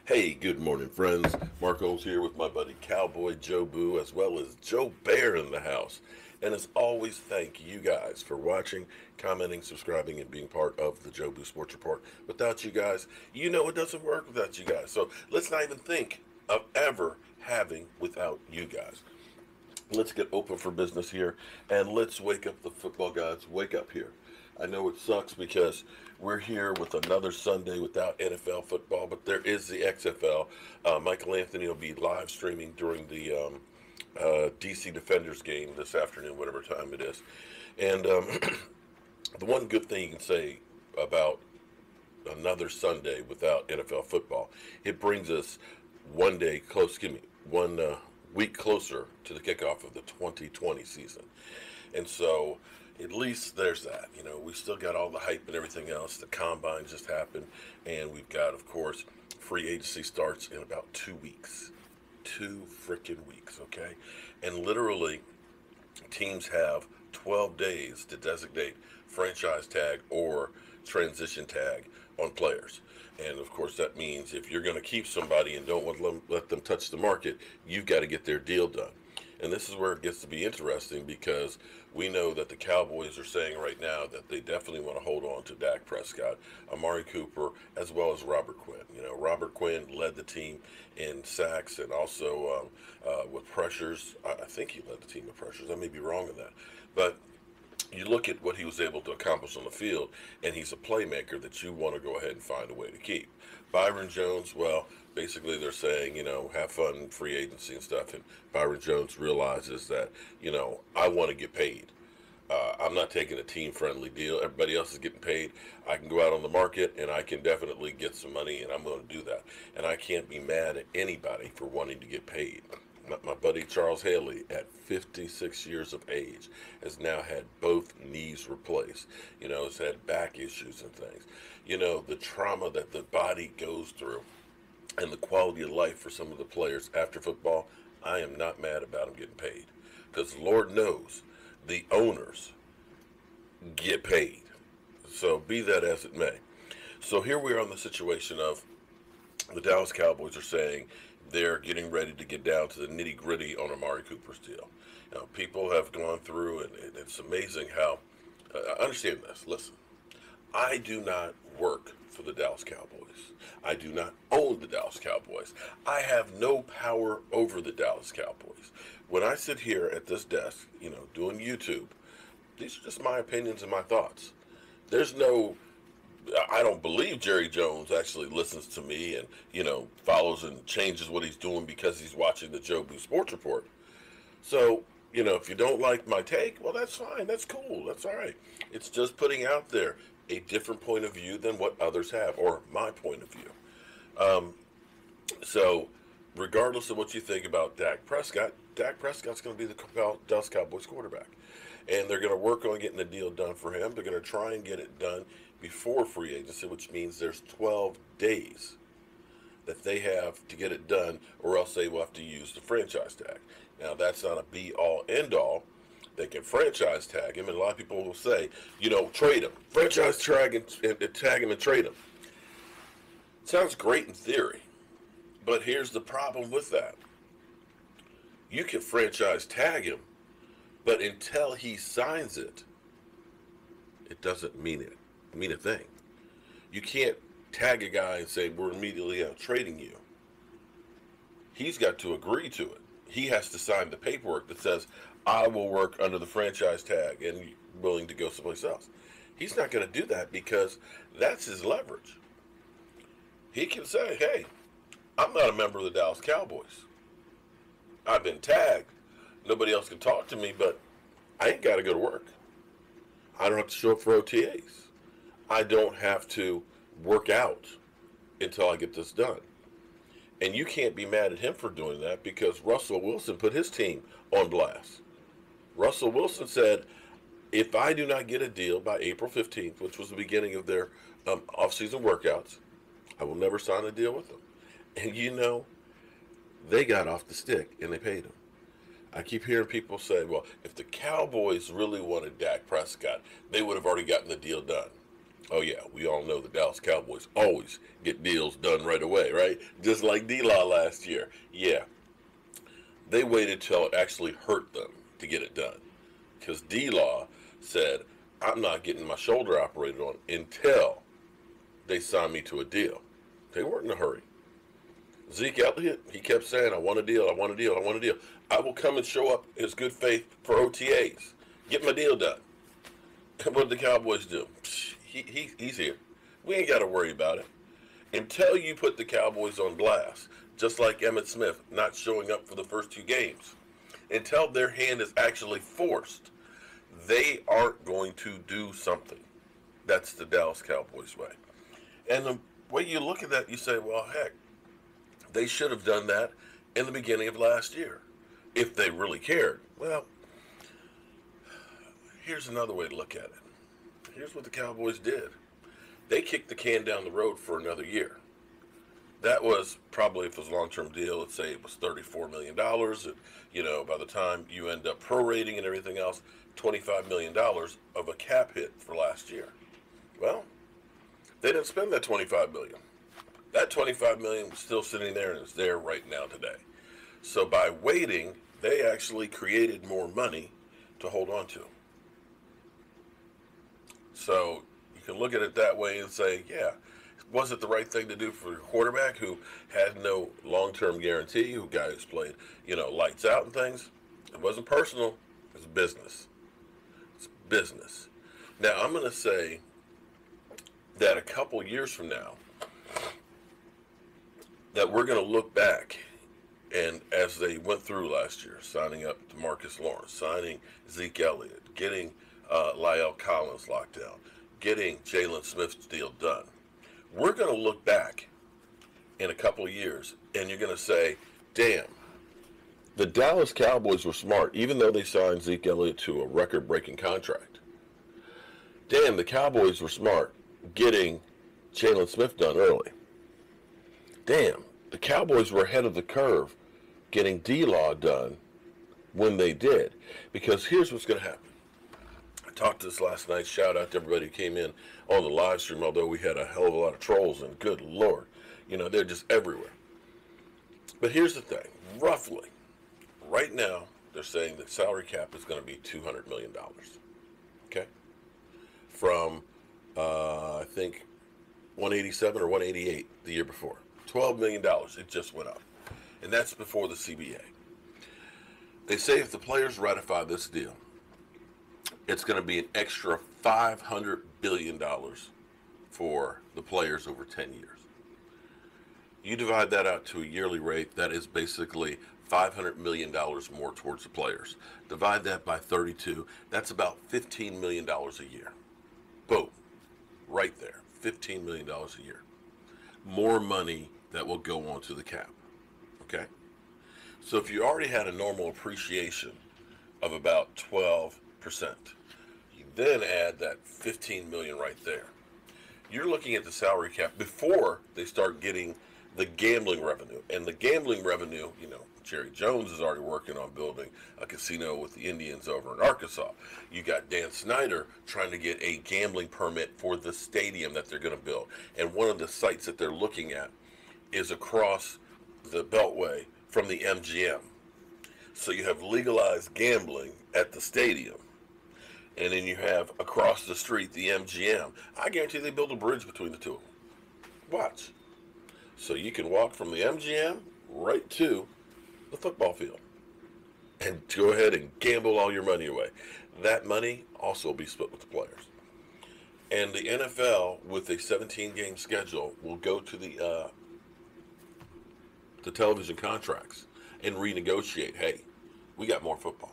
Hey, good morning, friends. Mark Holmes here with my buddy Cowboy Joe Boo, as well as Joe Bear in the house. And as always, thank you guys for watching, commenting, subscribing, and being part of the Joe Boo Sports Report. Without you guys, you know it doesn't work without you guys. So let's not even think of ever having without you guys. Let's get open for business here, and let's wake up the football gods. Wake up here. I know it sucks because we're here with another Sunday without NFL football, but there is the XFL. Michael Anthony will be live streaming during the DC Defenders game this afternoon, whatever time it is. And the one good thing you can say about another Sunday without NFL football, it brings us one day close, excuse me, one week closer to the kickoff of the 2020 season. And so at least there's that. You know, we still got all the hype and everything else. The combine just happened, and we've got, of course, free agency starts in about 2 weeks. 2 freaking weeks, okay? And literally, teams have 12 days to designate franchise tag or transition tag on players. And of course, that means if you're going to keep somebody and don't want to let them touch the market, you've got to get their deal done. And this is where it gets to be interesting because we know that the Cowboys are saying right now that they definitely want to hold on to Dak Prescott, Amari Cooper, as well as Robert Quinn. You know, Robert Quinn led the team in sacks and also with pressures. I think he led the team in pressures. I may be wrong in that. But you look at what he was able to accomplish on the field, and he's a playmaker that you want to go ahead and find a way to keep. Byron Jones, well, basically they're saying, you know, have fun, free agency and stuff, and Byron Jones realizes that, you know, I want to get paid. I'm not taking a team-friendly deal. Everybody else is getting paid. I can go out on the market, and I can definitely get some money, and I'm going to do that. And I can't be mad at anybody for wanting to get paid. My buddy Charles Haley, at 56 years of age, has now had both knees replaced. You know, has had back issues and things. You know, the trauma that the body goes through and the quality of life for some of the players after football, I am not mad about them getting paid. Because Lord knows the owners get paid. So be that as it may. So here we are in the situation of the Dallas Cowboys are saying they're getting ready to get down to the nitty gritty on Amari Cooper's deal. You know, people have gone through, and it's amazing how. Understand this. Listen, I do not work for the Dallas Cowboys. I do not own the Dallas Cowboys. I have no power over the Dallas Cowboys. When I sit here at this desk, you know, doing YouTube, these are just my opinions and my thoughts. There's no I don't believe Jerry Jones actually listens to me and, you know, follows and changes what he's doing because he's watching the Joe Boo Sports Report. So, you know, if you don't like my take, well, that's fine. That's cool. That's all right. It's just putting out there a different point of view than what others have, or my point of view. Um, so, regardless of what you think about Dak Prescott's going to be the Dallas Cowboys quarterback. And they're going to work on getting the deal done for him. They're going to try and get it done before free agency, which means there's 12 days that they have to get it done, or else they will have to use the franchise tag. Now, that's not a be all end all. They can franchise tag him, and a lot of people will say, you know, trade him, franchise tag and tag him and trade him. Sounds great in theory, but here's the problem with that. You can franchise tag him, but until he signs it, it doesn't mean a thing. You can't tag a guy and say we're immediately out trading you. He's got to agree to it. He has to sign the paperwork that says I will work under the franchise tag and willing to go someplace else. He's not going to do that because that's his leverage. He can say, hey, I'm not a member of the Dallas Cowboys. I've been tagged. Nobody else can talk to me, but I ain't got to go to work. I don't have to show up for OTAs. I don't have to work out until I get this done. And you can't be mad at him for doing that because Russell Wilson put his team on blast. Russell Wilson said, if I do not get a deal by April 15th, which was the beginning of their off-season workouts, I will never sign a deal with them. And you know, they got off the stick and they paid him. I keep hearing people say, well, if the Cowboys really wanted Dak Prescott, they would have already gotten the deal done. Oh yeah, we all know the Dallas Cowboys always get deals done right away, right? Just like D-Law last year. Yeah, they waited till it actually hurt them to get it done. Because D-Law said, I'm not getting my shoulder operated on until they sign me to a deal. They weren't in a hurry. Zeke Elliott, he kept saying, I want a deal, I want a deal, I want a deal. I will come and show up as good faith for OTAs. Get my deal done. What did the Cowboys do? He's here. We ain't got to worry about it. Until you put the Cowboys on blast, just like Emmitt Smith not showing up for the first two games, until their hand is actually forced, they aren't going to do something. That's the Dallas Cowboys way. And the way you look at that, you say, well, heck, they should have done that in the beginning of last year if they really cared. Well, here's another way to look at it. Here's what the Cowboys did. They kicked the can down the road for another year. That was probably, if it was a long-term deal, let's say it was $34 million. And, by the time you end up prorating and everything else, $25 million of a cap hit for last year. Well, they didn't spend that $25 million. That $25 million was still sitting there and is there right now today. So by waiting, they actually created more money to hold on to. So you can look at it that way and say, yeah, was it the right thing to do for a quarterback who had no long-term guarantee, who guys played, lights out and things? It wasn't personal. It's business. It's business. Now, I'm going to say that a couple years from now, that we're going to look back, and as they went through last year, signing up to Marcus Lawrence, signing Zeke Elliott, getting La'el Collins locked down, getting Jalen Smith's deal done, we're going to look back in a couple of years, and you're going to say, damn, the Dallas Cowboys were smart, even though they signed Zeke Elliott to a record-breaking contract. Damn, the Cowboys were smart getting Jalen Smith done early. Damn, the Cowboys were ahead of the curve getting D-Law done when they did. Because here's what's going to happen. I talked to this last night. Shout out to everybody who came in on the live stream, although we had a hell of a lot of trolls, and good Lord, they're just everywhere. But here's the thing. Roughly, right now, they're saying the salary cap is going to be $200 million. Okay? From, I think, 187 or 188 the year before. $12 million, it just went up. And that's before the CBA. They say if the players ratify this deal, it's going to be an extra $500 billion for the players over 10 years. You divide that out to a yearly rate, that is basically $500 million more towards the players. Divide that by 32, that's about $15 million a year. Boom. Right there. $15 million a year. More money that will go onto the cap. Okay? So if you already had a normal appreciation of about 12%, you then add that $15 million right there. You're looking at the salary cap before they start getting the gambling revenue. And the gambling revenue, Jerry Jones is already working on building a casino with the Indians over in Arkansas. You got Dan Snyder trying to get a gambling permit for the stadium that they're going to build. And one of the sites that they're looking at is across the Beltway from the MGM. So you have legalized gambling at the stadium. And then you have across the street the MGM. I guarantee they build a bridge between the two of them. Watch. So you can walk from the MGM right to the football field and go ahead and gamble all your money away. That money also will be split with the players. And the NFL, with a 17-game schedule, will go to the television contracts and renegotiate. Hey, we got more football.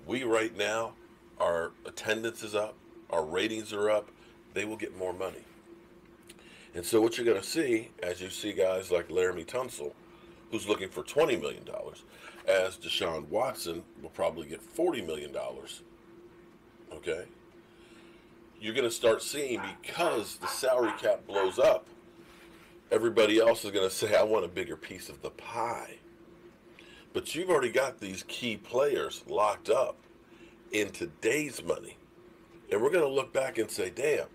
We right now, our attendance is up, our ratings are up, they will get more money. And so what you're going to see, as you see guys like Laramie Tunsil, who's looking for $20 million, as Deshaun Watson will probably get $40 million, okay? You're going to start seeing, because the salary cap blows up, everybody else is going to say, I want a bigger piece of the pie. But you've already got these key players locked up in today's money. And we're going to look back and say, damn,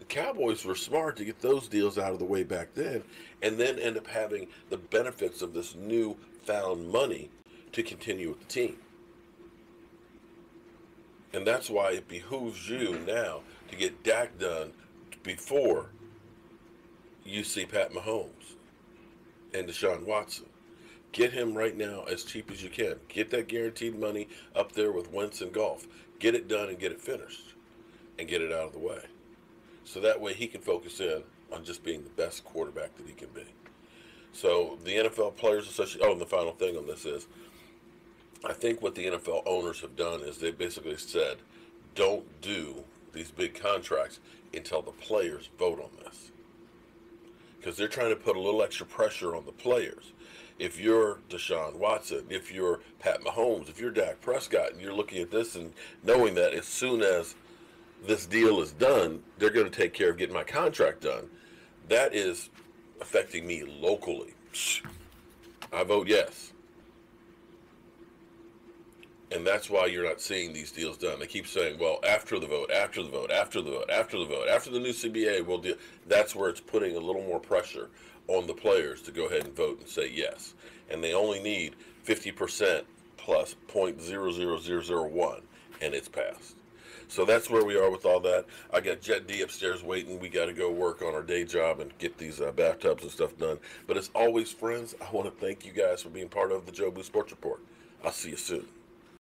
The Cowboys were smart to get those deals out of the way back then, and then end up having the benefits of this new found money to continue with the team. And that's why it behooves you now to get Dak done before you see Pat Mahomes and Deshaun Watson. Get him right now as cheap as you can. Get that guaranteed money up there with Wentz and Golf. Get it done and get it finished and get it out of the way. So that way he can focus in on just being the best quarterback that he can be. So the NFL Players Association, oh, and the final thing on this is, I think what the NFL owners have done is they basically said, don't do these big contracts until the players vote on this. Because they're trying to put a little extra pressure on the players. If you're Deshaun Watson, if you're Pat Mahomes, if you're Dak Prescott, and you're looking at this and knowing that as soon as this deal is done, they're going to take care of getting my contract done, that is affecting me locally. I vote yes. And that's why you're not seeing these deals done. They keep saying, well, after the vote, after the vote, after the vote, after the vote, after the new CBA, we'll deal. That's where it's putting a little more pressure on the players to go ahead and vote and say yes. And they only need 50% plus 0.00001, and it's passed. So that's where we are with all that. I got Jet D upstairs waiting. We got to go work on our day job and get these bathtubs and stuff done. But as always, friends, I want to thank you guys for being part of the Joe Boo Sports Report. I'll see you soon.